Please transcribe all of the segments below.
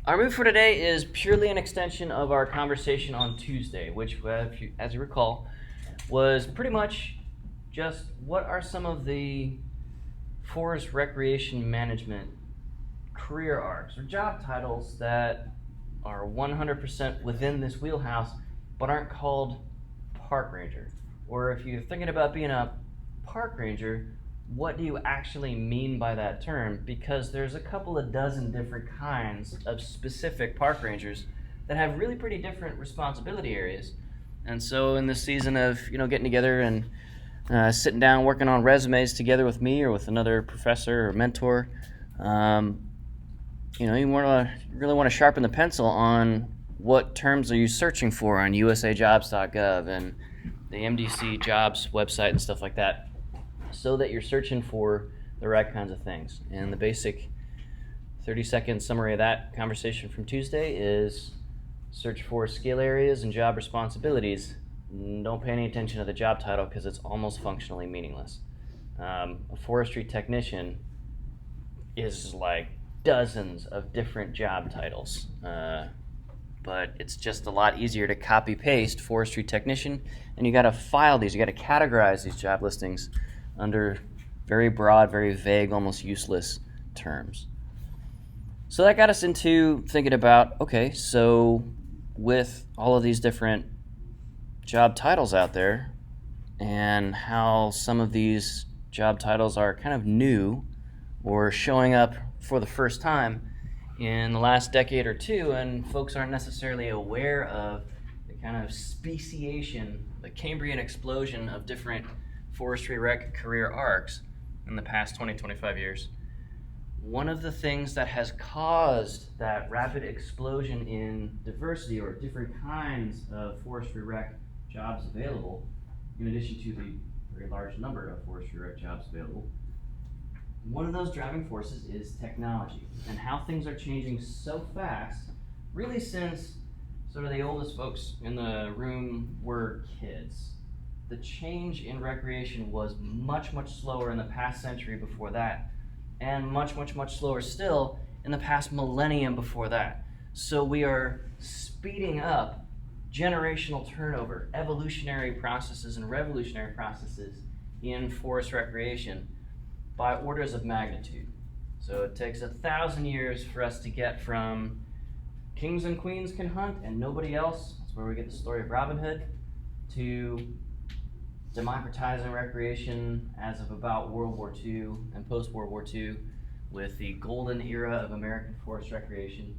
Our move for today is purely an extension of our conversation on Tuesday, which, as you recall, was pretty much just what are some of the forest recreation management career arcs or job titles that are 100% within this wheelhouse but aren't called park ranger. Or if you're thinking about being a park ranger, what do you actually mean by that term? Because there's a couple of dozen different kinds of specific park rangers that have really pretty different responsibility areas. And so in this season of getting together and sitting down working on resumes together with me or with another professor or mentor, you really want to sharpen the pencil on what terms are you searching for on usajobs.gov and the MDC jobs website and stuff like that, so that you're searching for the right kinds of things. And the basic 30-second summary of that conversation from Tuesday is search for skill areas and job responsibilities. Don't pay any attention to the job title because it's almost functionally meaningless. A forestry technician is like dozens of different job titles, but it's just a lot easier to copy paste forestry technician, and you got to file these, you got to categorize these job listings under very broad, very vague, almost useless terms. So that got us into thinking about, okay, so with all of these different job titles out there and how some of these job titles are kind of new or showing up for the first time in the last decade or two, and folks aren't necessarily aware of the kind of speciation, the Cambrian explosion of different forestry rec career arcs in the past 20-25 years. One of the things that has caused that rapid explosion in diversity or different kinds of forestry rec jobs available, in addition to the very large number of forestry rec jobs available, one of those driving forces is technology and how things are changing so fast, really since sort of the oldest folks in the room were kids. The change in recreation was much, much slower in the past century before that, and much, much, much slower still in the past millennium before that. So we are speeding up generational turnover, evolutionary processes and revolutionary processes in forest recreation by orders of magnitude. So it takes 1,000 years for us to get from kings and queens can hunt and nobody else, that's where we get the story of Robin Hood, to democratizing recreation as of about World War II and post-World War II with the golden era of American forest recreation,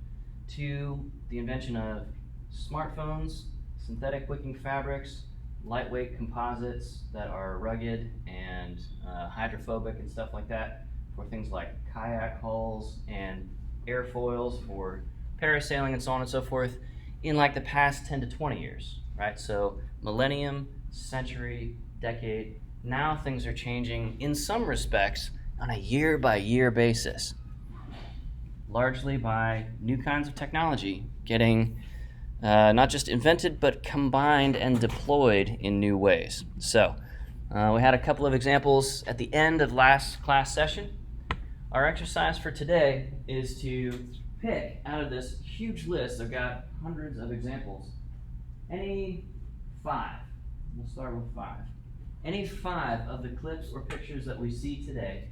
to the invention of smartphones, synthetic wicking fabrics, lightweight composites that are rugged and hydrophobic and stuff like that for things like kayak hulls and airfoils for parasailing and so on and so forth in like the past 10 to 20 years, right? So millennium, century, decade, now things are changing in some respects on a year-by-year basis, largely by new kinds of technology getting not just invented, but combined and deployed in new ways. So we had a couple of examples at the end of last class session. Our exercise for today is to pick out of this huge list, I've got hundreds of examples, any 5, we'll start with 5, any 5 of the clips or pictures that we see today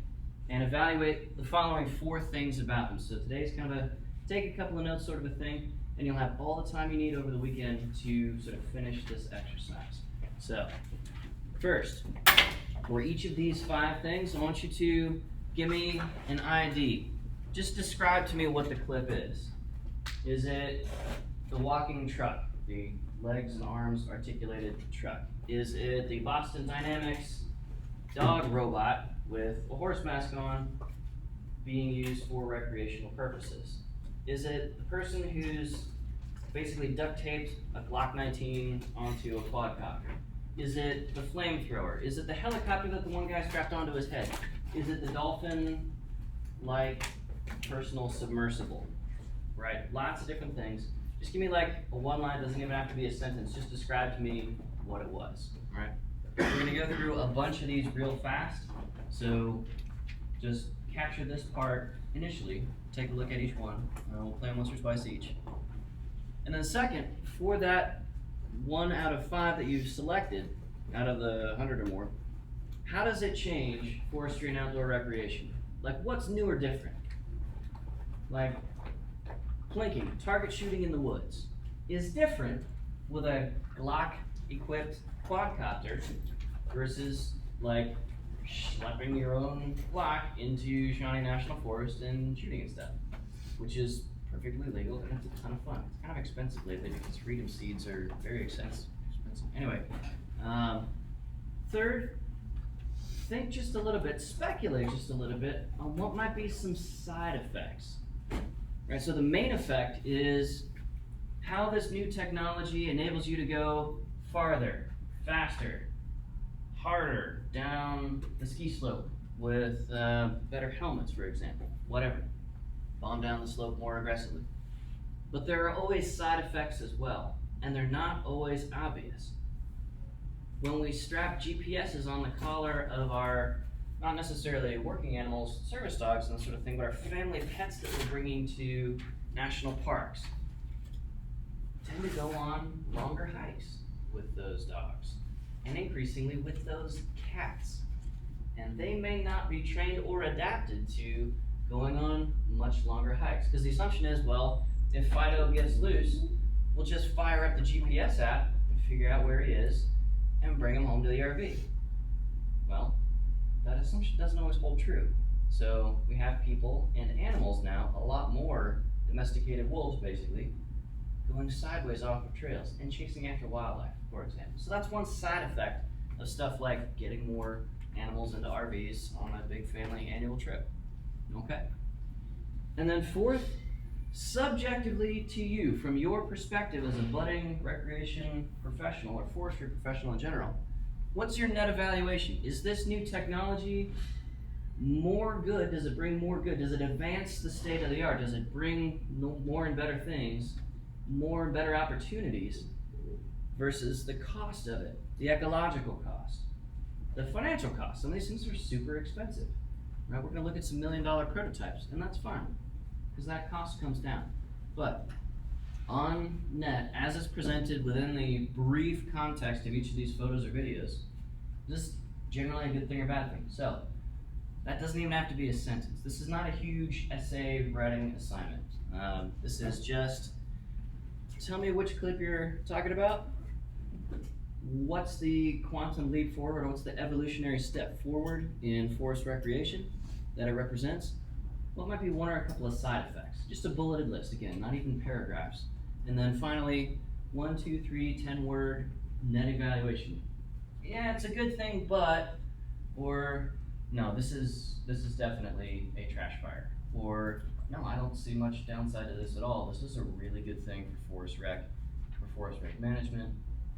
and evaluate the following 4 things about them. So today's kind of a take a couple of notes sort of a thing, and you'll have all the time you need over the weekend to sort of finish this exercise. So, first, for each of these 5 things, I want you to give me an ID. Just describe to me what the clip is. Is it the walking truck, the legs and arms articulated truck? Is it the Boston Dynamics dog robot with a horse mask on being used for recreational purposes? Is it the person who's basically duct taped a Glock 19 onto a quadcopter? Is it the flamethrower? Is it the helicopter that the one guy strapped onto his head? Is it the dolphin-like personal submersible? Right, lots of different things. Just give me like a one line, doesn't even have to be a sentence, just describe to me what it was, all right? We're gonna go through a bunch of these real fast, so just capture this part initially, take a look at each one. We'll play them once or twice each. And then second, for that 1 out of 5 that you've selected, out of the 100 or more, how does it change forestry and outdoor recreation? Like, what's new or different? Like, plinking, target shooting in the woods, is different with a Glock-equipped quadcopter versus, like, schlepping your own Glock into Shawnee National Forest and shooting and stuff, which is perfectly legal and it's a ton of fun. It's kind of expensive lately because freedom seeds are very expensive. Anyway, third, think just a little bit, speculate just a little bit on what might be some side effects. Right, so the main effect is how this new technology enables you to go farther, faster, harder down the ski slope with better helmets, for example, whatever. Bomb down the slope more aggressively. But there are always side effects as well, and they're not always obvious. When we strap GPSs on the collar of our, not necessarily working animals, service dogs and that sort of thing, but our family pets that we're bringing to national parks, tend to go on longer hikes with those dogs, and increasingly with those cats. And they may not be trained or adapted to going on much longer hikes. Because the assumption is, well, if Fido gets loose, we'll just fire up the GPS app and figure out where he is and bring him home to the RV. Well, that assumption doesn't always hold true. So we have people and animals now, a lot more domesticated wolves basically, going sideways off of trails and chasing after wildlife, for example. So that's one side effect of stuff like getting more animals into RVs on a big family annual trip. Okay. And then fourth, subjectively to you, from your perspective as a budding recreation professional or forestry professional in general, what's your net evaluation? Is this new technology more good? Does it bring more good? Does it advance the state of the art? Does it bring more and better things, more and better opportunities versus the cost of it, the ecological cost, the financial cost? Some of these things are super expensive. Right, we're going to look at some $1 million prototypes, and that's fine, because that cost comes down. But on net, as it's presented within the brief context of each of these photos or videos, this is generally a good thing or bad thing. So that doesn't even have to be a sentence. This is not a huge essay writing assignment. This is just, tell me which clip you're talking about. What's the quantum leap forward, or what's the evolutionary step forward in forest recreation that it represents? What might be one or a couple of side effects? Just a bulleted list, again, not even paragraphs. And then finally, 1, 2, 3, 10-word net evaluation. Yeah, it's a good thing, but, or no, this is definitely a trash fire. Or no, I don't see much downside to this at all. This is a really good thing for forest rec management,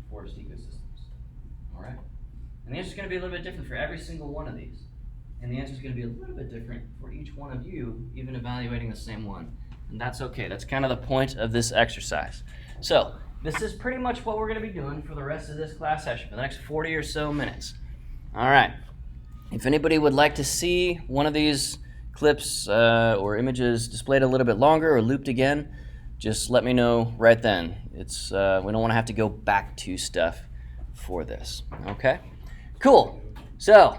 forest ecosystems. All right? And the answer is going to be a little bit different for every single one of these. And the answer is going to be a little bit different for each one of you, even evaluating the same one. And that's okay. That's kind of the point of this exercise. So this is pretty much what we're going to be doing for the rest of this class session, for the next 40 or so minutes. All right. If anybody would like to see one of these clips or images displayed a little bit longer or looped again, just let me know right then. It's we don't want to have to go back to stuff for this. Okay? Cool. So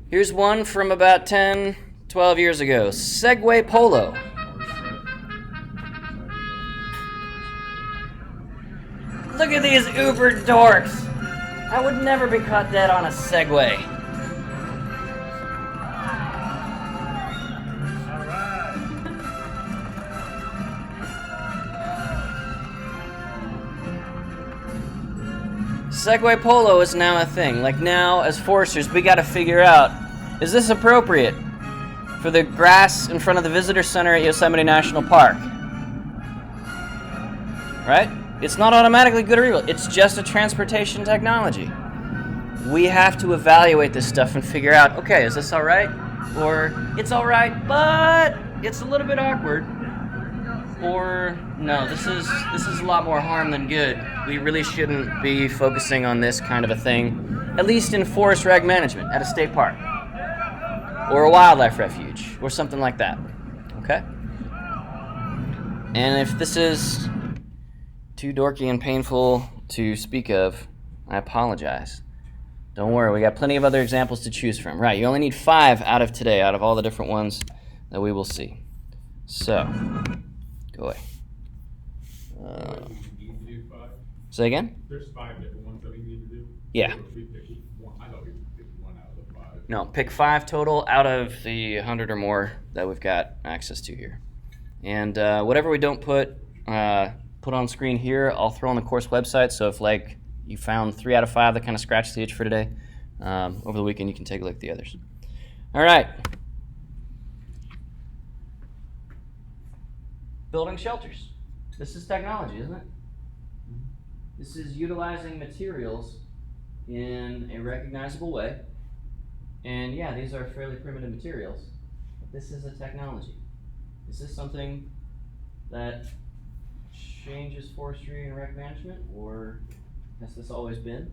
here's one from about 10, 12 years ago. Segway polo. Look at these uber dorks. I would never be caught dead on a Segway. Segway polo is now a thing. Like now, as foresters, we got to figure out, is this appropriate for the grass in front of the visitor center at Yosemite National Park? Right? It's not automatically good or evil. It's just a transportation technology. We have to evaluate this stuff and figure out, okay, is this all right? Or it's all right, but it's a little bit awkward. Or no, this is a lot more harm than good. We really shouldn't be focusing on this kind of a thing, at least in forest reg management at a state park. or a wildlife refuge, or something like that. Okay? And if this is too dorky and painful to speak of, I apologize. Don't worry, we got plenty of other examples to choose from. Right, you only need 5 out of today, out of all the different ones that we will see. So, go away. Say again? There's 5 different ones that we need to do. Yeah. We pick one. I thought we picked 1 out of the 5. No, pick 5 total out of the 100 or more that we've got access to here. And whatever we don't put on screen here, I'll throw on the course website. So if like you found 3 out of 5 that kind of scratched the itch for today, over the weekend you can take a look at the others. All right. Building shelters. This is technology, isn't it? This is utilizing materials in a recognizable way. And yeah, these are fairly primitive materials, but this is a technology. Is this something that changes forestry and rec management, or has this always been?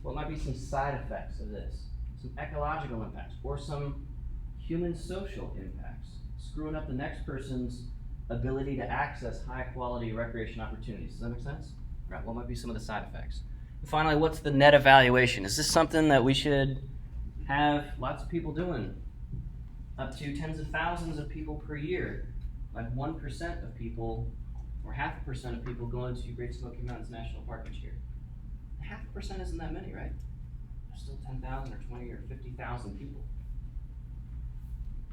What might be some side effects of this? Some ecological impacts, or some human social impacts, screwing up the next person's ability to access high quality recreation opportunities. Does that make sense? Right, what might be some of the side effects? And finally, what's the net evaluation? Is this something that we should have lots of people doing? Up to tens of thousands of people per year, like 1% of people, or 0.5% of people going to Great Smoky Mountains National Park each year. 0.5% isn't that many, right? There's still 10,000 or 20 or 50,000 people.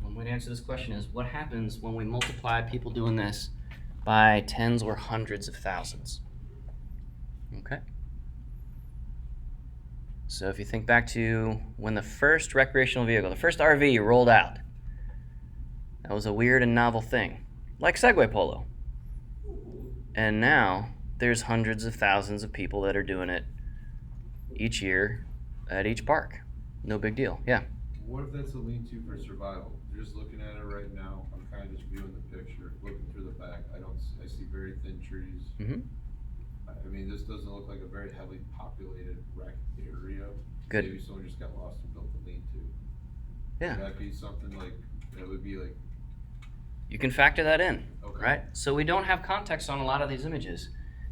One way to answer this question is, what happens when we multiply people doing this by tens or hundreds of thousands? Okay. So if you think back to when the first recreational vehicle, the first RV rolled out, that was a weird and novel thing, like Segway Polo. And now there's hundreds of thousands of people that are doing it each year at each park. No big deal. Yeah. What if that's a lean-to for survival? Just looking at it right now, I'm kind of just viewing the picture, looking through the back. I see very thin trees. Mm-hmm. I mean, this doesn't look like a very heavily populated rec area. Good. Maybe someone just got lost and built a lean-to. Yeah. Would that be something like, that would be like? You can factor that in, Okay. right? So we don't have context on a lot of these images.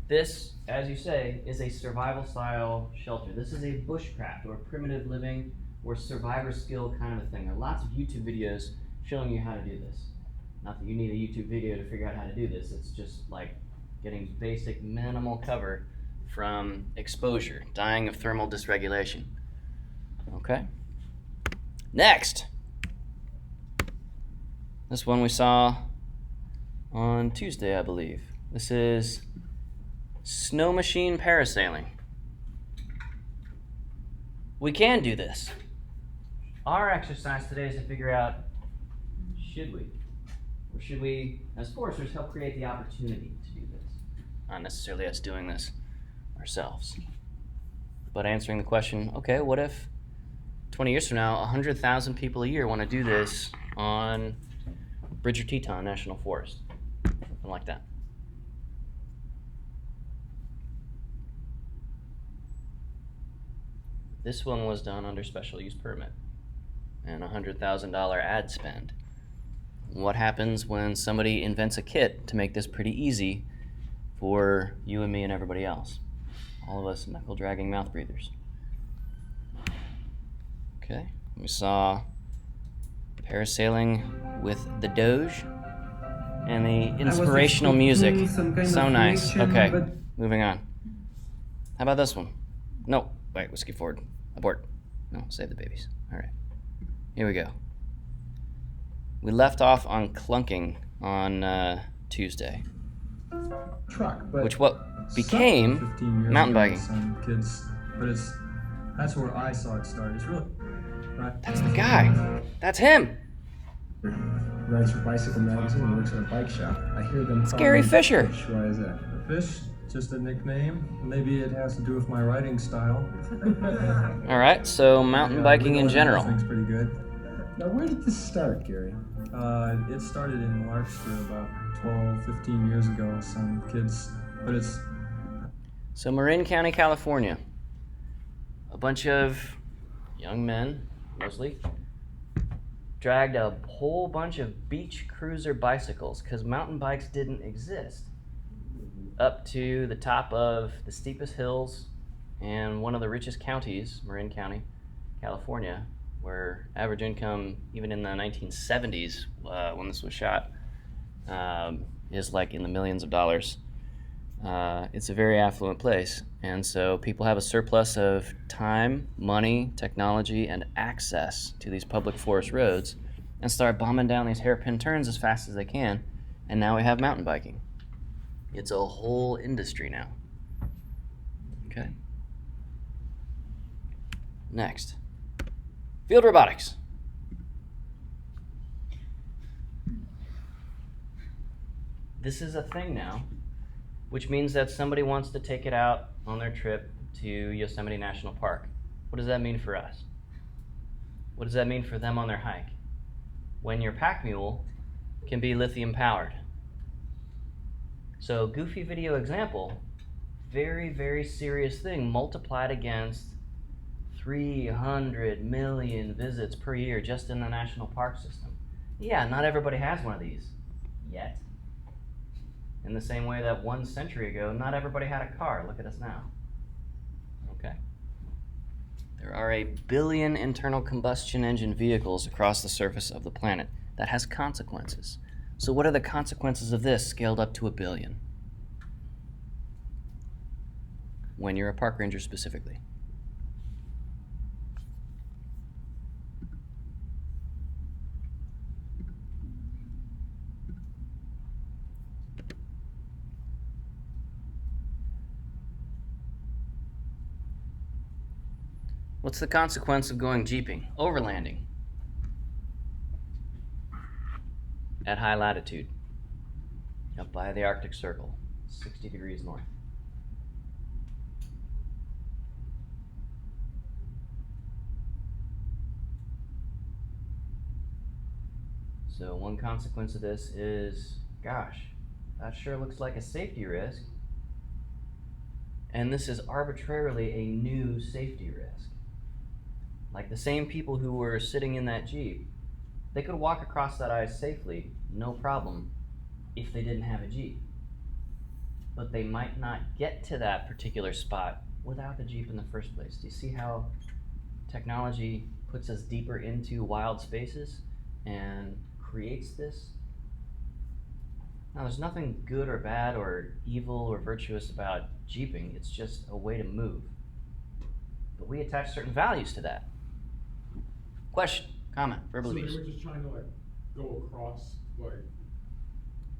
This, as you say, is a survival style shelter. This is a bushcraft or primitive living or survivor skill kind of a thing. There are lots of YouTube videos showing you how to do this. Not that you need a YouTube video to figure out how to do this. It's just like getting basic minimal cover from exposure, dying of thermal dysregulation. Okay? Next. This one we saw on Tuesday, I believe. This is snow machine parasailing. We can do this. Our exercise today is to figure out, should we? Or should we, as foresters, help create the opportunity to do this? Not necessarily us doing this ourselves. But answering the question, okay, what if 20 years from now, 100,000 people a year want to do this on Bridger Teton National Forest? Something like that. This one was done under special use permit and a $100,000 ad spend. What happens when somebody invents a kit to make this pretty easy for you and me and everybody else? All of us knuckle-dragging mouth breathers. Okay, we saw parasailing with the Doge and the inspirational music. So nice. Okay, moving on. How about this one? No, wait, we'll skip forward. Abort. No, save the babies. All right, here we go. We left off on clunking on Tuesday. Truck, but which what became 15 years mountain ago, biking. Some kids, but that's where I saw it start. It's really right. That's the guy. That's him. Writes for Bicycle Magazine and works at a bike shop. I hear them call Gary him Fisher. Fish. Why is that? Fish? Just a nickname. Maybe it has to do with my writing style. All right, so mountain biking in general. Thing's pretty good. Now, where did this start, Gary? It started in Larkspur about 12, 15 years ago. Some kids, but it's So Marin County, California. A bunch of young men, mostly, dragged a whole bunch of beach cruiser bicycles, because mountain bikes didn't exist, up to the top of the steepest hills and one of the richest counties, Marin County, California, where average income, even in the 1970s, when this was shot, is like in the millions of dollars. It's a very affluent place, and so people have a surplus of time, money, technology, and access to these public forest roads, and start bombing down these hairpin turns as fast as they can, and now we have mountain biking. It's a whole industry now. Okay. Next. Field robotics. This is a thing now, which means that somebody wants to take it out on their trip to Yosemite National Park. What does that mean for us? What does that mean for them on their hike? When your pack mule can be lithium powered. So goofy video example, very, very serious thing multiplied against 300 million visits per year just in the national park system. Yeah, not everybody has one of these yet. In the same way that 1 century ago, not everybody had a car. Look at us now. Okay. There are 1 billion internal combustion engine vehicles across the surface of the planet. That has consequences. So what are the consequences of this scaled up to 1 billion? When you're a park ranger specifically. What's the consequence of going jeeping? Overlanding. At high latitude. Up by the Arctic Circle. 60 degrees north. So one consequence of this is, gosh, that sure looks like a safety risk. And this is arbitrarily a new safety risk. Like the same people who were sitting in that Jeep, they could walk across that ice safely, no problem, if they didn't have a Jeep. But they might not get to that particular spot without the Jeep in the first place. Do you see how technology puts us deeper into wild spaces and creates this? Now, there's nothing good or bad or evil or virtuous about Jeeping. It's just a way to move. But we attach certain values to that. Question, comment, verbal So they abuse. were just trying to like go across like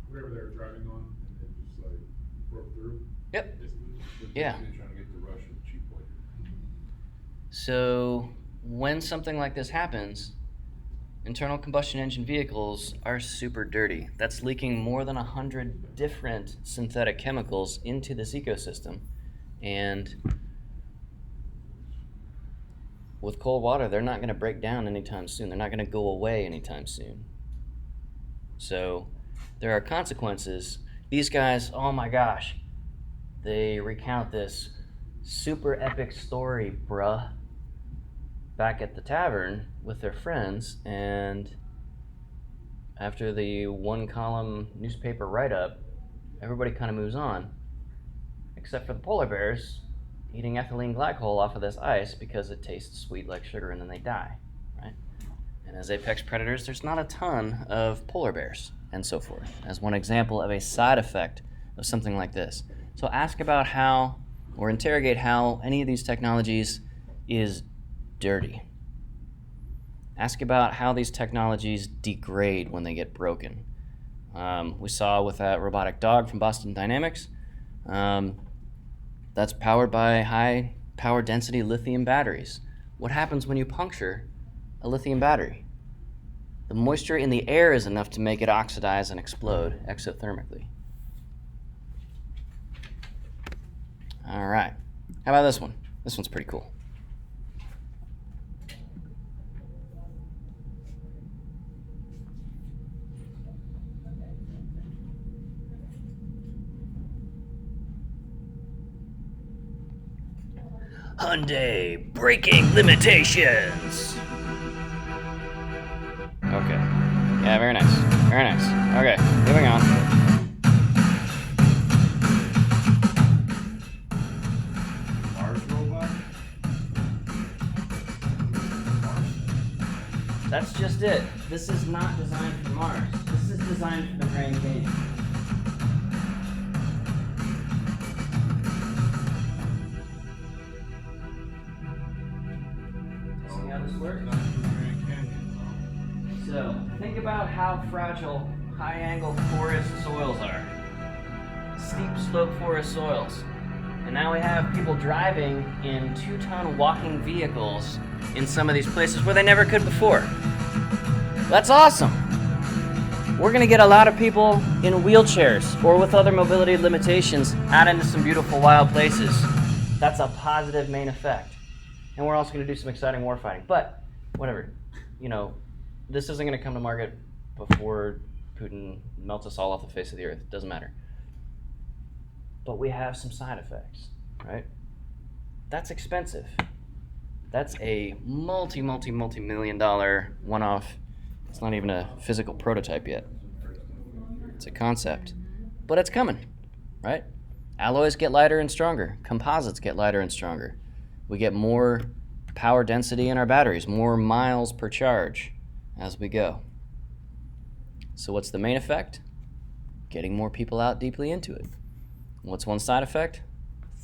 whatever they were driving on and then just like broke through. Yep. Basically. Yeah. Basically trying to get to Russia cheap way. So when something like this happens, internal combustion engine vehicles are super dirty. That's leaking more than 100 different synthetic chemicals into this ecosystem. And with cold water, they're not going to break down anytime soon. They're not going to go away anytime soon. So there are consequences. These guys, oh my gosh, they recount this super epic story, bruh, back at the tavern with their friends, and after the 1-column newspaper write-up, everybody kind of moves on, except for the polar bears eating ethylene glycol off of this ice because it tastes sweet like sugar, and then they die, right? And as apex predators, there's not a ton of polar bears and so forth, as one example of a side effect of something like this. So ask about how, or interrogate how, any of these technologies is dirty. Ask about how these technologies degrade when they get broken. We saw with that robotic dog from Boston Dynamics, that's powered by high power density lithium batteries. What happens when you puncture a lithium battery? The moisture in the air is enough to make it oxidize and explode exothermically. All right, how about this one? This one's pretty cool. Hyundai breaking limitations. Okay. Yeah, very nice. Very nice. Okay, moving on. Mars robot? That's just it. This is not designed for Mars. This is designed for the Grand Canyon. See how this works? Not for the Grand Canyon, So, think about how fragile high-angle forest soils are. Steep slope forest soils. And now we have people driving in 2-ton walking vehicles in some of these places where they never could before. That's awesome. We're gonna get a lot of people in wheelchairs or with other mobility limitations out into some beautiful wild places. That's a positive main effect. And we're also gonna do some exciting warfighting. But, whatever, you know, this isn't gonna come to market before Putin melts us all off the face of the earth. It doesn't matter. But we have some side effects, right? That's expensive. That's a multi-million dollar one-off. It's not even a physical prototype yet. It's a concept. But it's coming, right? Alloys get lighter and stronger. Composites get lighter and stronger. We get more power density in our batteries, more miles per charge as we go. So what's the main effect? Getting more people out deeply into it. What's one side effect?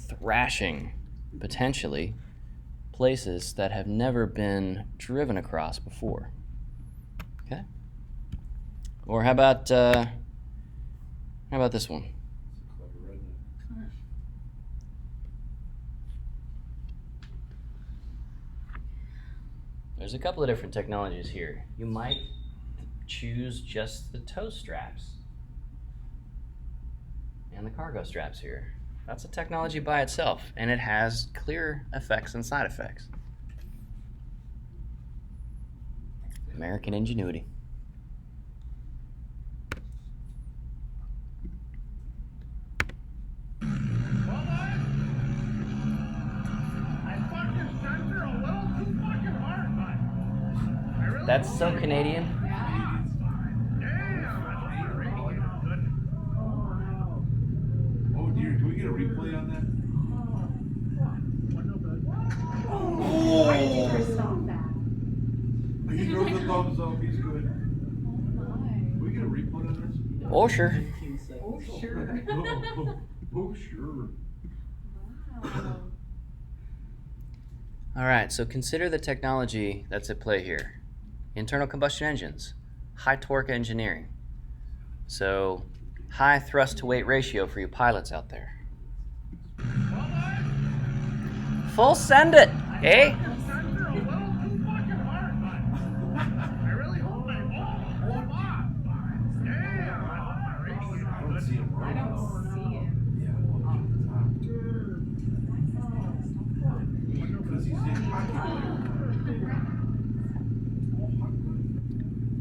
Thrashing, potentially, places that have never been driven across before. Okay? Or how about this one? Clever redneck. There's a couple of different technologies here. You might choose just the toe straps and the cargo straps here. That's a technology by itself, and it has clear effects and side effects. American ingenuity. That's so Canadian. Oh dear, can we get a replay on that? Why did you ever stop that? He throws the thumbs up, he's good. Can we get a replay on this? Oh, sure. Oh, sure. Oh, sure. Wow. All right, so consider the technology that's at play here. Internal combustion engines, high torque engineering. So, high thrust to weight ratio for you pilots out there. Full send it, eh? I don't see him I right. don't see it. Yeah, well, up to the top. Because he's in hockey player.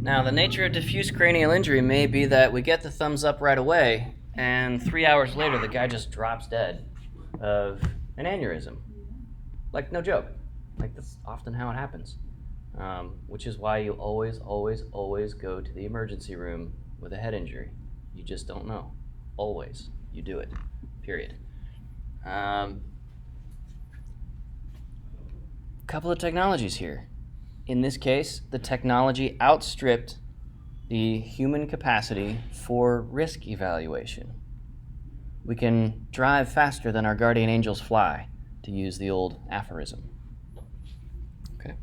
Now, the nature of diffuse cranial injury may be that we get the thumbs up right away, and 3 hours later, the guy just drops dead of an aneurysm. Like, no joke. Like, that's often how it happens. Which is why you always go to the emergency room with a head injury. You just don't know. Always. You do it. Period. Couple of technologies here. In this case, the technology outstripped the human capacity for risk evaluation. We can drive faster than our guardian angels fly, to use the old aphorism. Okay.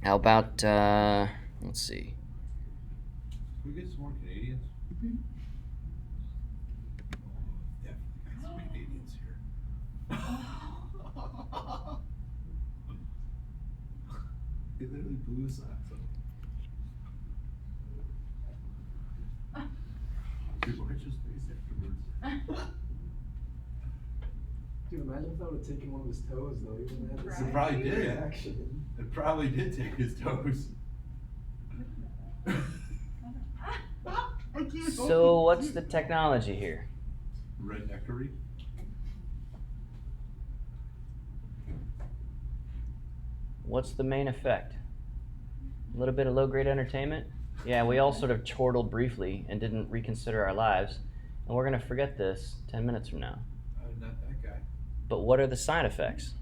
How about, let's see. Can we get some more Canadians? Yeah, got some Canadians here. They literally blew his socks off. Dude, watch his face afterwards. Dude, imagine if that would have taken one of his toes, though. He wouldn't have had the Right. same It probably did. reaction. It probably did take his toes. So what's the technology here? what's the main effect? A little bit of low-grade entertainment? Yeah, we all sort of chortled briefly and didn't reconsider our lives, and we're going to forget this 10 minutes from now. Not that guy. But what are the side effects?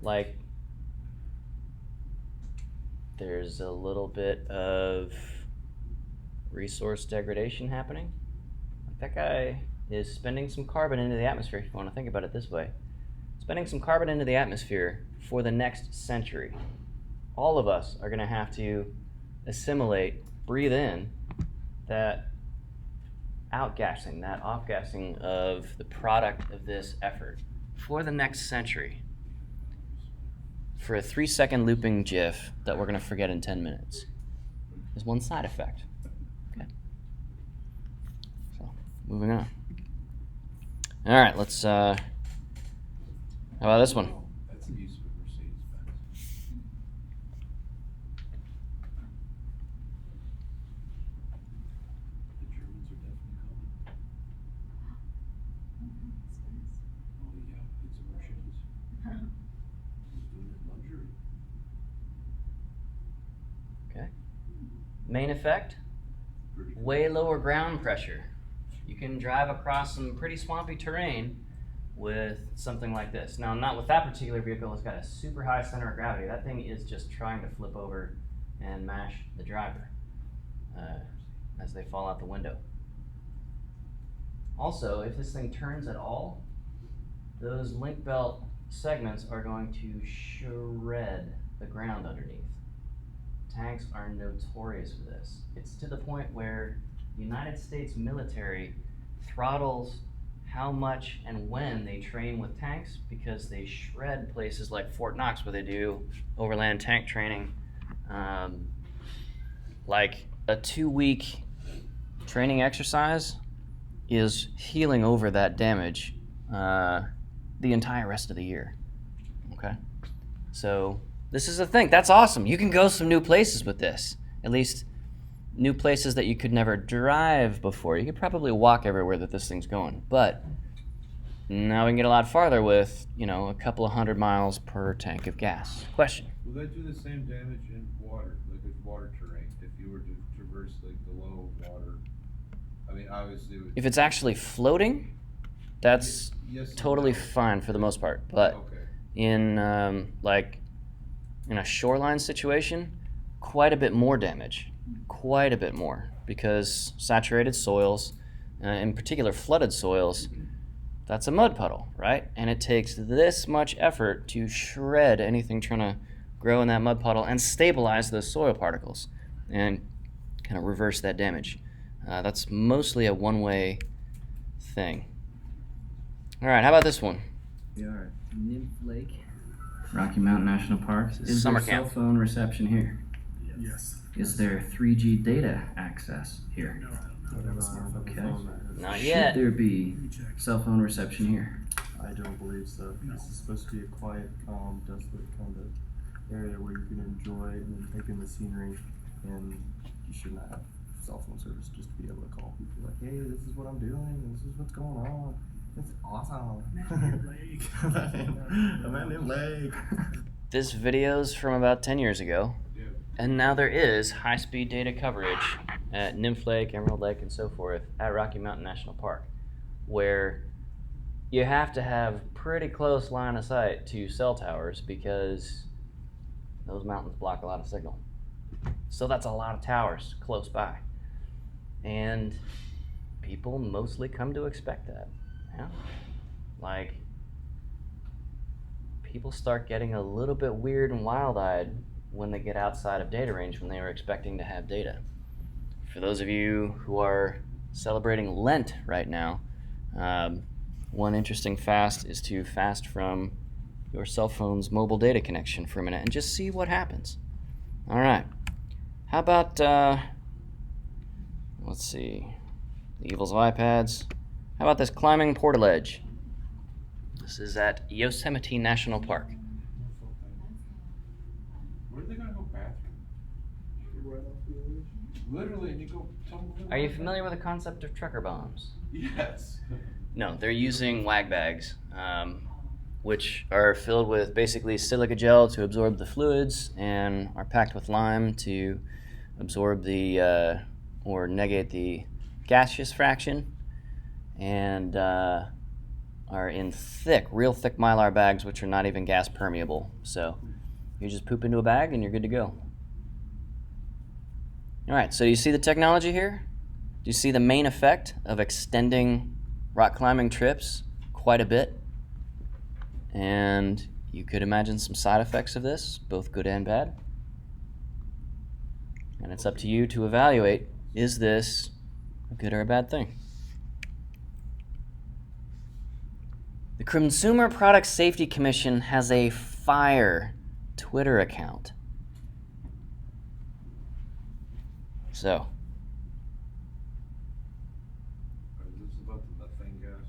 Like, there's a little bit of resource degradation happening. That guy is spending some carbon into the atmosphere, if you want to think about it this way. Spending some carbon into the atmosphere for the next century. All of us are going to have to assimilate, breathe in that outgassing, that off-gassing of the product of this effort for the next century. For a 3-second looping GIF that we're going to forget in 10 minutes is one side effect. Okay. So, moving on. All right, let's, how about this one? That's the use of a Mercedes-Benz. The Germans are definitely coming. Oh yeah, it's a Mercedes. He's doing it in luxury. Okay. Main effect, Pretty cool. way lower ground pressure. You can drive across some pretty swampy terrain with something like this. Now, not with that particular vehicle. It's got a super high center of gravity. That thing is just trying to flip over and mash the driver as they fall out the window. Also, if this thing turns at all, those link belt segments are going to shred the ground underneath. Tanks are notorious for this. It's to the point where the United States military throttles how much and when they train with tanks because they shred places like Fort Knox where they do overland tank training. Like a 2-week training exercise is healing over that damage the entire rest of the year. Okay? So this is a thing. That's awesome. You can go some new places with this. At least new places that you could never drive before. You could probably walk everywhere that this thing's going. But now we can get a lot farther with, a couple of 100 miles per tank of gas. Question. Will that do the same damage in water, like with water terrain, if you were to traverse like the low water? I mean, obviously. If it's actually floating, that's Yes and totally no. fine for the most part. But Okay. in a shoreline situation, quite a bit more damage. Quite a bit more. Because saturated soils, in particular flooded soils, that's a mud puddle, right? And it takes this much effort to shred anything trying to grow in that mud puddle and stabilize those soil particles and kind of reverse that damage. That's mostly a one-way thing. All right, how about this one? We are at Nymph Lake, Rocky Mountain National Park. Is Summer there camp. cell phone reception here? Yes. Is there 3G data access here? Okay. Not Should yet. there be cell phone reception here? I don't believe so. This is supposed to be a quiet, calm, desolate kind of area where you can enjoy and take in the scenery, and you should not have cell phone service just to be able to call people like, hey, this is what I'm doing, this is what's going on. It's awesome. I'm at Nymph Lake. This video's from about 10 years ago, Yeah. and now there is high-speed data coverage at Nymph Lake, Emerald Lake, and so forth at Rocky Mountain National Park, where you have to have pretty close line of sight to cell towers because those mountains block a lot of signal. So that's a lot of towers close by. And people mostly come to expect that. Yeah? Like, people start getting a little bit weird and wild-eyed when they get outside of data range when they were expecting to have data. For those of you who are celebrating Lent right now, one interesting fast is to fast from your cell phone's mobile data connection for a minute and just see what happens. All right. How about, let's see, the evils of iPads. How about this climbing portaledge? This is at Yosemite National Park. Where are they gonna go bathroom? Right off the edge. Literally, and you go tumble in. Are you familiar with the concept of trucker bombs? Yes. No, they're using wag bags which are filled with basically silica gel to absorb the fluids and are packed with lime to absorb the or negate the gaseous fraction, and are in thick, real thick Mylar bags, which are not even gas permeable. So you just poop into a bag and you're good to go. All right, so you see the technology here? Do you see the main effect of extending rock climbing trips quite a bit? And you could imagine some side effects of this, both good and bad. And it's up to you to evaluate, is this a good or a bad thing? The Consumer Product Safety Commission has a fire Twitter account. So, Is this about the methane gas?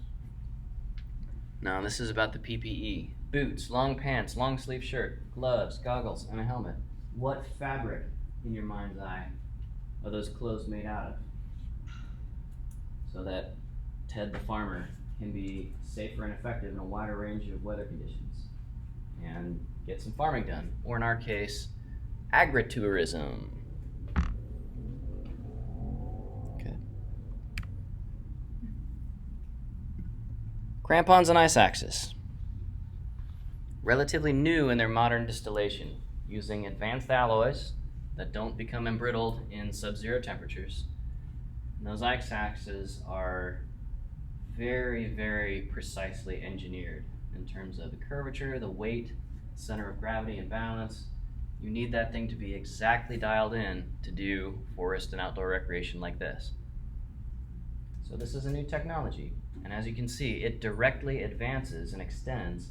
no, this is about the PPE. Boots, long pants, long sleeve shirt, gloves, goggles, and a helmet. What fabric, in your mind's eye, are those clothes made out of? So that Ted the farmer can be safer and effective in a wider range of weather conditions and get some farming done. Or in our case, agritourism. Okay. Crampons and ice axes. Relatively new in their modern distillation, using advanced alloys that don't become embrittled in sub-zero temperatures. And those ice axes are very, very precisely engineered in terms of the curvature, the weight, center of gravity, and balance. You need that thing to be exactly dialed in to do forest and outdoor recreation like this. So this is a new technology, and as you can see, it directly advances and extends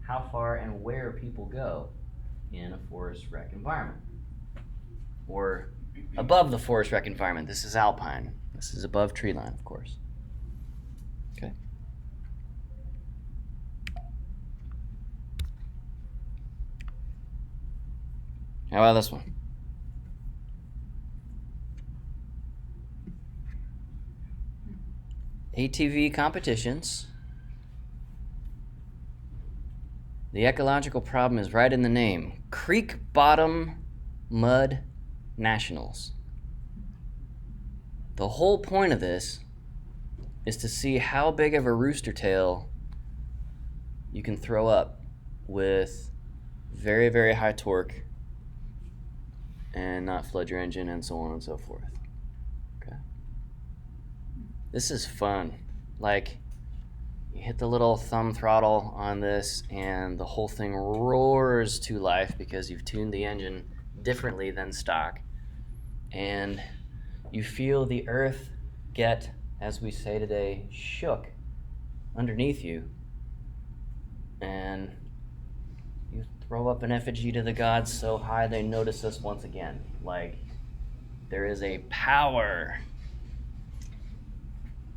how far and where people go in a forest rec environment. Or above the forest rec environment. This is alpine. This is above tree line, of course. Okay. How about this one? ATV competitions. The ecological problem is right in the name. Creek Bottom Mud Nationals. The whole point of this is to see how big of a rooster tail you can throw up with very, very high torque and not flood your engine and so on and so forth. Okay. This is fun. Like, you hit the little thumb throttle on this and the whole thing roars to life because you've tuned the engine differently than stock. And you feel the earth get, as we say today, shook underneath you. And you throw up an effigy to the gods so high they notice us once again. Like, there is a power,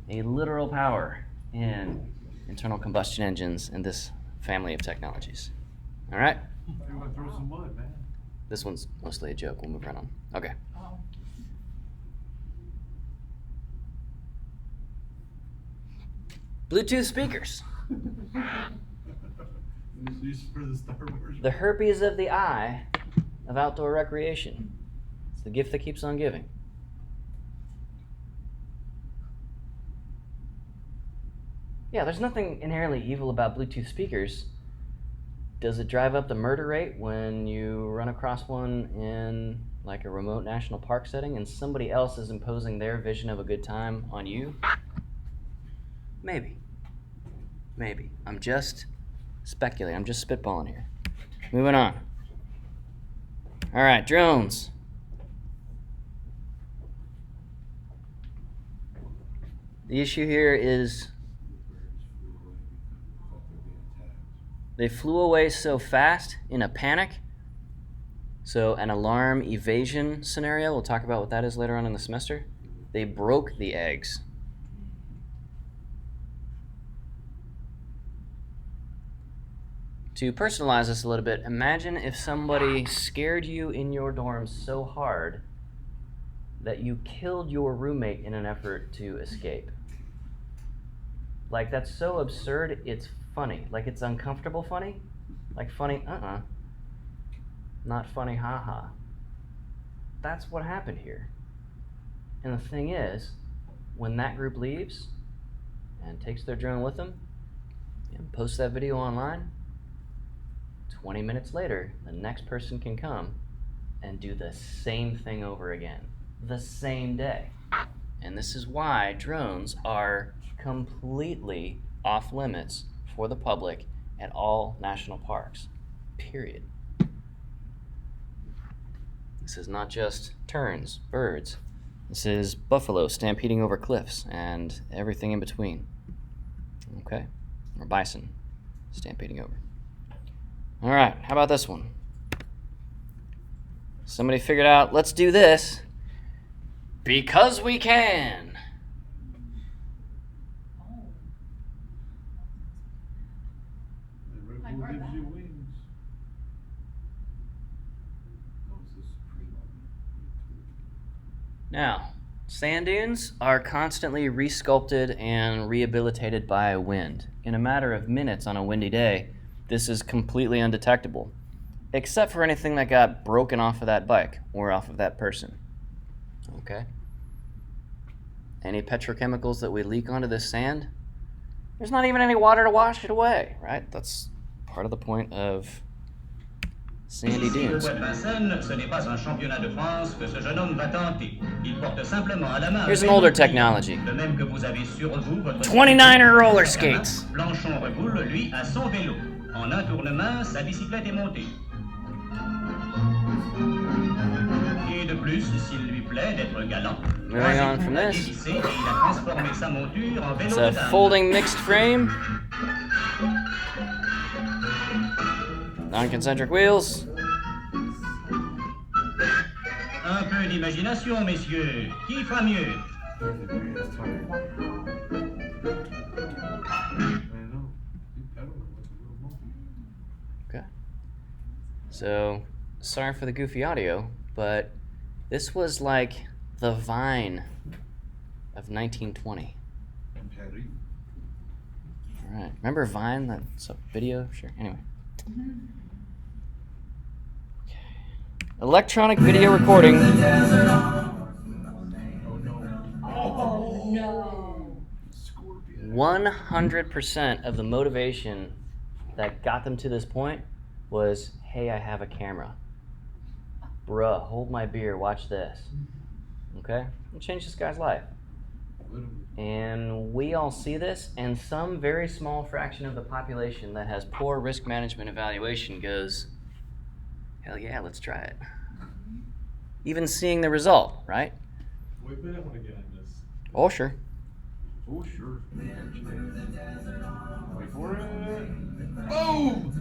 a literal power in internal combustion engines in this family of technologies. All right? You want to throw some mud, man? This one's mostly a joke. We'll move right on. Okay. Bluetooth speakers. It's used for the Star Wars. The herpes of the eye of outdoor recreation. It's the gift that keeps on giving. Yeah, there's nothing inherently evil about Bluetooth speakers. Does it drive up the murder rate when you run across one in like a remote national park setting and somebody else is imposing their vision of a good time on you? Maybe. Maybe. I'm just speculating. I'm just spitballing here. Moving on. All right, drones. The issue here is they flew away so fast in a panic. So an alarm evasion scenario, we'll talk about what that is later on in the semester. They broke the eggs. To personalize this a little bit, imagine if somebody scared you in your dorm so hard that you killed your roommate in an effort to escape. Like, that's so absurd, it's funny. Like it's uncomfortable funny. Like funny, not funny, haha. That's what happened here. And the thing is, when that group leaves and takes their drone with them and posts that video online, 20 minutes later, the next person can come and do the same thing over again, the same day. And this is why drones are completely off limits for the public at all national parks, period. This is not just terns, birds. This is buffalo stampeding over cliffs and everything in between. Okay? Or bison stampeding over. All right, how about this one? Somebody figured out, let's do this because we can. And Red I Bull heard gives that. you wings. No, it's the Supreme. Now, sand dunes are constantly resculpted and rehabilitated by wind. In a matter of minutes on a windy day, this is completely undetectable, except for anything that got broken off of that bike or off of that person. Okay? Any petrochemicals that we leak onto this sand, there's not even any water to wash it away, right? That's part of the point of sandy dunes. Here's an older technology. 29er roller skates. Blanchon reroule, lui, à son vélo. En un tournement, sa bicyclette est montée. Et de plus, s'il lui plaît d'être galant, Moving on from this, dévissé, et il a transformé sa monture en vélo it's de a dame. folding mixed frame, non-concentric wheels. Un peu d'imagination, messieurs. Qui fera mieux? I know. Keep pedaling like a little monkey. Okay. So, sorry for the goofy audio, but this was like the Vine of 1920. Petty. All right. Remember Vine? That's a video? Sure. Anyway. Okay. Electronic video recording. Oh no. Scorpion. 100% of the motivation that got them to this point was, hey, I have a camera. Bruh, hold my beer, watch this. Okay? It changed this guy's life. Literally. And we all see this, and some very small fraction of the population that has poor risk management evaluation goes, hell yeah, let's try it. Even seeing the result, right? Wait, but I want to get on this. Oh, sure. Oh, sure. Wait for it. Boom!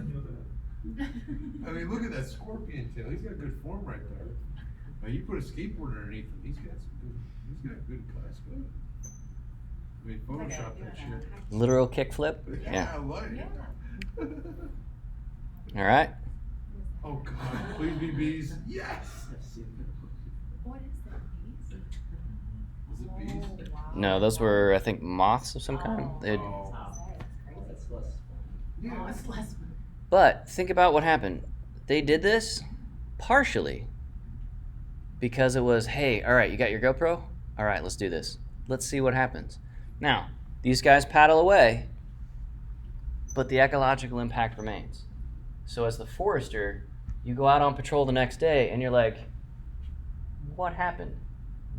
I mean, look at that scorpion tail. He's got good form right there. Now you put a skateboard underneath him. He's got good class. Good. I mean, Photoshop that shit. Literal kickflip. Yeah, Yeah. I like it. All right. Oh God, please be bees. Yes. What is that? Was it bees? No, those were, I think, moths of some kind. They'd- Oh. That's less. Yeah. Oh, it's less. But think about what happened. They did this partially because it was, hey, all right, you got your GoPro? All right, let's do this. Let's see what happens. Now, these guys paddle away, but the ecological impact remains. So as the forester, you go out on patrol the next day and you're like, what happened?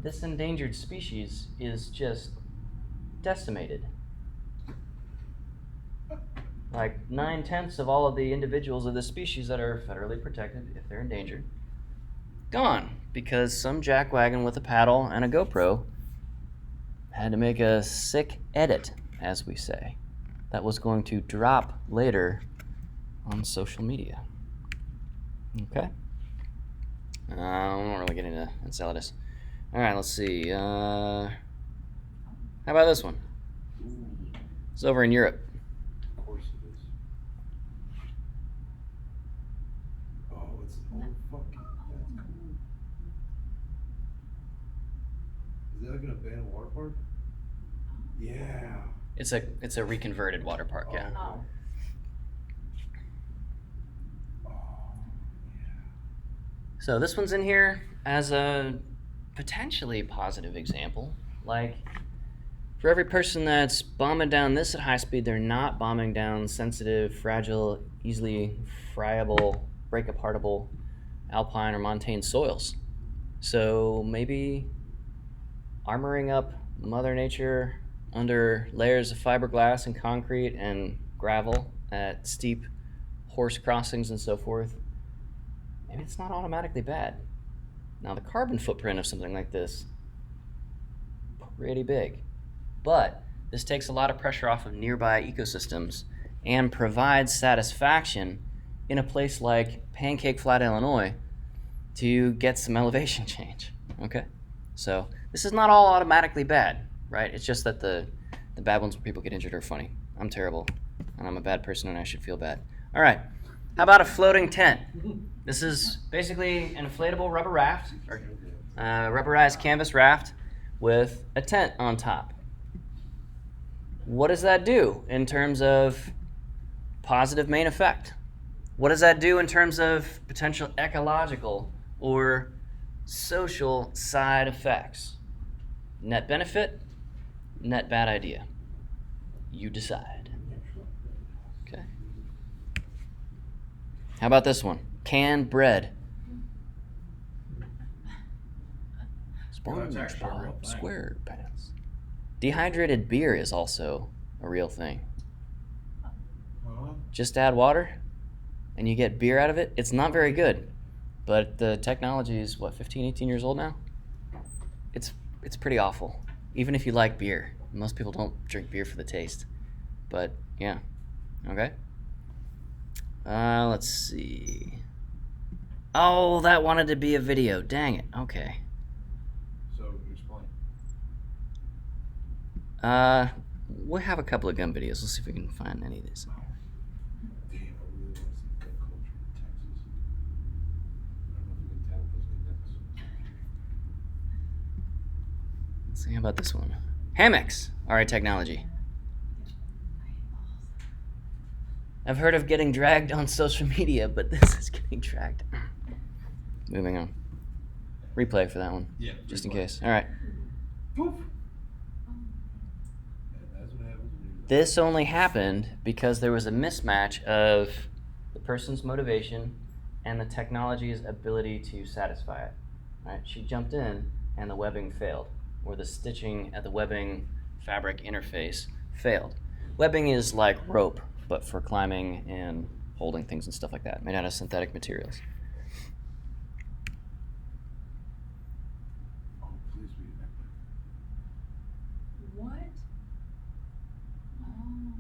This endangered species is just decimated. Like 9/10 of all of the individuals of this species that are federally protected, if they're endangered, gone because some jackwagon with a paddle and a GoPro had to make a sick edit, as we say, that was going to drop later on social media. Okay? I won't really get into Enceladus. All right, let's see. How about this one? It's over in Europe. Of course it is. Oh, it's an old fucking. That's cool. Is that like an abandoned water park? Yeah. It's a reconverted water park, yeah. Oh, So this one's in here as a potentially positive example. Like, for every person that's bombing down this at high speed, they're not bombing down sensitive, fragile, easily friable, break-apartable alpine or montane soils. So maybe armoring up Mother Nature under layers of fiberglass and concrete and gravel at steep horse crossings and so forth, maybe it's not automatically bad. Now, the carbon footprint of something like this, pretty big. But this takes a lot of pressure off of nearby ecosystems and provides satisfaction in a place like Pancake Flat, Illinois, to get some elevation change, okay? So this is not all automatically bad, right? It's just that the bad ones where people get injured are funny. I'm terrible, and I'm a bad person, and I should feel bad. All right, how about a floating tent? This is basically an inflatable rubber raft, or rubberized canvas raft with a tent on top. What does that do in terms of positive main effect? What does that do in terms of potential ecological or social side effects? Net benefit, net bad idea. You decide. Okay. How about this one? Canned bread. SpongeBob SquarePants. Dehydrated beer is also a real thing. Just add water and you get beer out of it. It's not very good, but the technology is, what, 15, 18 years old now? It's pretty awful, even if you like beer. Most people don't drink beer for the taste, but yeah, okay. Let's see. Oh, that wanted to be a video. Dang it. Okay. So, explain. We'll have a couple of gun videos. Let's see if we can find any of these. Damn, I really want to see gun culture in Texas. I don't know if we can tap those connections. Let's see, how about this one? Hammocks are a technology. I've heard of getting dragged on social media, but this is getting dragged. Moving on. Replay for that one. Yeah. Just in replay. case. All right. Poof. And that's what happens when you This only happened because there was a mismatch of the person's motivation and the technology's ability to satisfy it. Right? She jumped in and the webbing failed, or the stitching at the webbing fabric interface failed. Webbing is like rope, but for climbing and holding things and stuff like that, made out of synthetic materials. Oh, please be that way. What?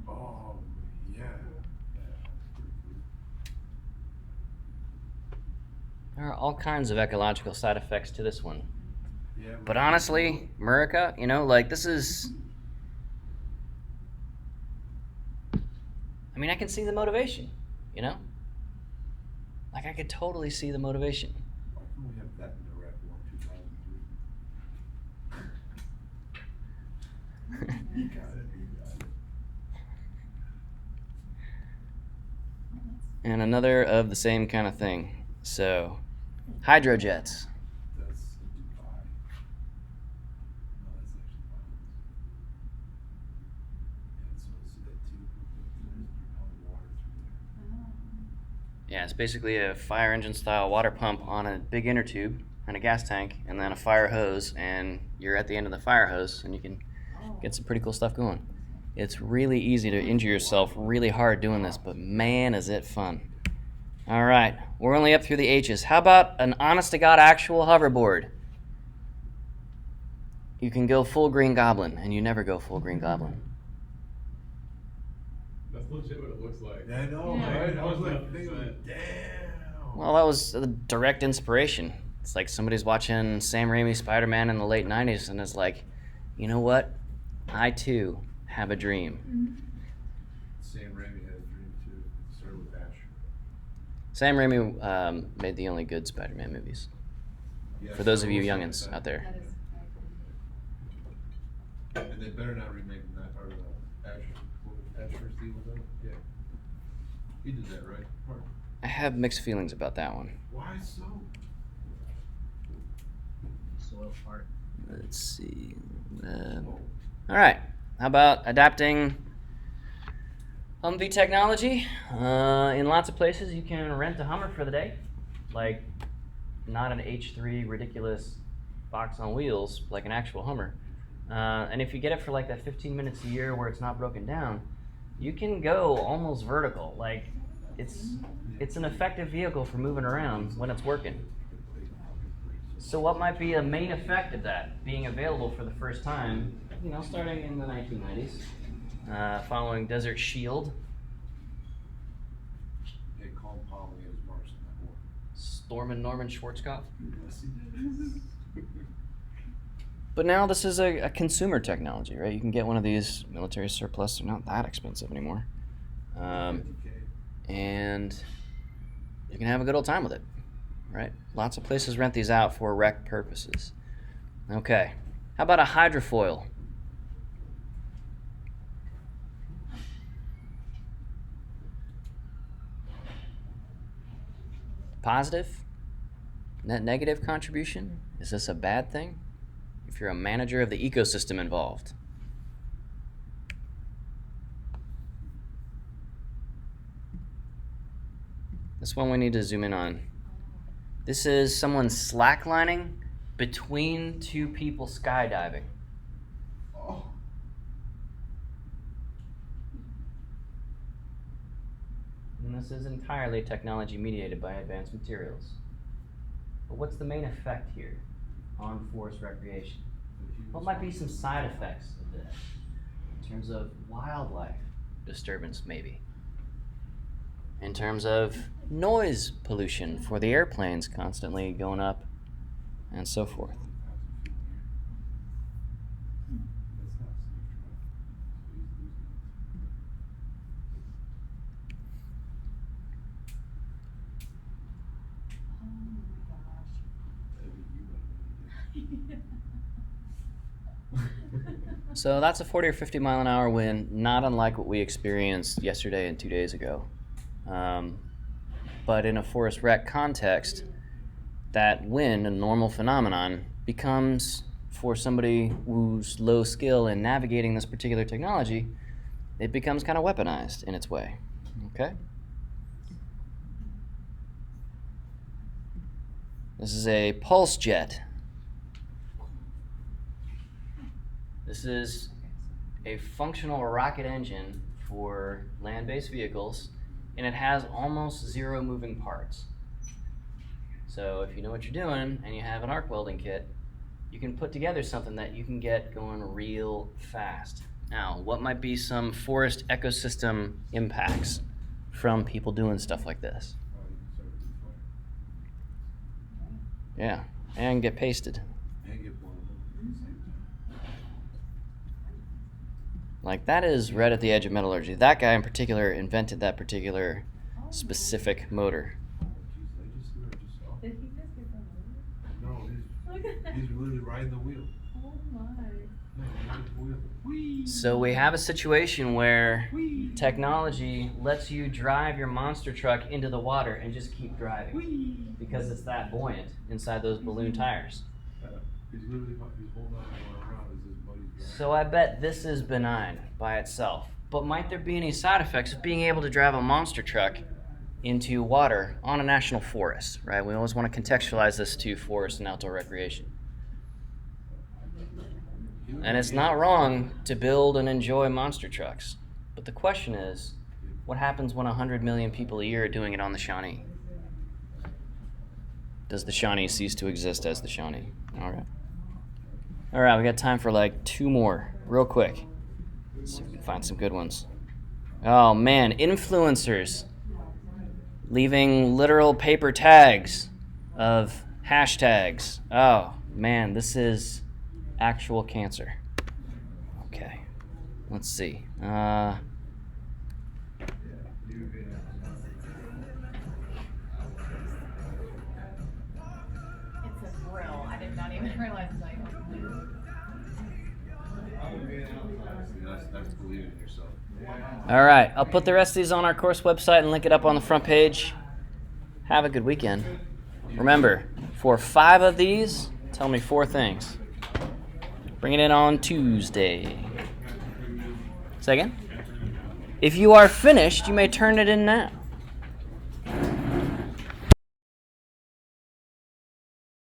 Oh. Oh, yeah. Yeah, that's pretty cool. There are all kinds of ecological side effects to this one. Yeah, But honestly, Murica, you know, like this is... I mean, I can see the motivation, you know? Like, I could totally see the motivation. why can't we have that in Iraq War 2003? You got it. And another of the same kind of thing. So, hydrojets. That's in Dubai. No, that's actually Bahamas. Yeah, so see that tube there's propelling water through there. Yeah, it's basically a fire engine style water pump on a big inner tube and a gas tank and then a fire hose, and you're at the end of the fire hose and you can get some pretty cool stuff going. It's really easy to injure yourself really hard doing this, but man, is it fun. All right, we're only up through the H's. How about an honest-to-God actual hoverboard? You can go full Green Goblin, and you never go full Green Goblin. That's legit what it looks like. Yeah, I know, Yeah. right? I was like, 100%. thinking, damn. Well, that was a direct inspiration. It's like somebody's watching Sam Raimi Spider-Man in the late 90s and is like, you know what? I, too, have a dream. Sam Raimi had a dream too. It started with Ash. Sam Raimi made the only good Spider-Man movies. Yeah, For those of you so- youngins out there. That is And they better not remake that part of the Ash. Ash vs. Evil Dead? Yeah. He did that, right? Mark? I have mixed feelings about that one. Why so? oil part. Let's see. All right. How about adapting Humvee technology? In lots of places, you can rent a Hummer for the day. Like, not an H3 ridiculous box on wheels, like an actual Hummer. And if you get it for like that 15 minutes a year where it's not broken down, you can go almost vertical. Like, it's an effective vehicle for moving around when it's working. So what might be a main effect of that being available for the first time, starting in the 1990s, following Desert Shield, They call him Polly as Marston at war. Stormin' Norman Schwarzkopf? Yes, he does. But now this is a consumer technology, right? You can get one of these military surplus. They're not that expensive anymore. 50K. And you can have a good old time with it, right? Lots of places rent these out for rec purposes. Okay, how about a hydrofoil? Positive? Net negative contribution? Is this a bad thing? If you're a manager of the ecosystem involved. This one we need to zoom in on. This is someone slacklining between two people skydiving. Oh. And this is entirely technology mediated by advanced materials. But what's the main effect here on forest recreation? What might be some side effects of this in terms of wildlife disturbance, maybe? In terms of noise pollution for the airplanes constantly going up and so forth. So that's a 40 or 50 mile an hour wind, not unlike what we experienced yesterday and 2 days ago. But in a forest rec context, that wind, a normal phenomenon, becomes, for somebody who's low skill in navigating this particular technology, it becomes kind of weaponized in its way. Okay? This is a pulse jet. This is a functional rocket engine for land-based vehicles, and it has almost zero moving parts. So if you know what you're doing and you have an arc welding kit, you can put together something that you can get going real fast. Now, what might be some forest ecosystem impacts from people doing stuff like this? Yeah, and get pasted. And get blown up. Like, that is right at the edge of metallurgy. That guy in particular invented that particular specific motor. Did he just get the No, Look at that. he's really riding the wheel. Oh my. No, he's riding the wheel. Whee! So we have a situation where technology lets you drive your monster truck into the water and just keep driving because it's that buoyant inside those balloon tires. He's literally holding on and going around as his buddy's driving. So I bet this is benign by itself. But might there be any side effects of being able to drive a monster truck into water on a national forest, right? We always want to contextualize this to forest and outdoor recreation. And it's not wrong to build and enjoy monster trucks. But the question is, what happens when 100 million people a year are doing it on the Shawnee? Does the Shawnee cease to exist as the Shawnee? All right, we got time for like 2 more, real quick. Let's see if we can find some good ones. Oh man, influencers leaving literal paper tags of hashtags. Oh man, this is actual cancer. Okay, let's see. It's a grill. I did not even realize it's like. That's believing in yourself. All right, I'll put the rest of these on our course website and link it up on the front page. Have a good weekend. Remember, for 5 of these Tell me 4 things. Bring it in on Tuesday. Second, if you are finished, you may turn it in now.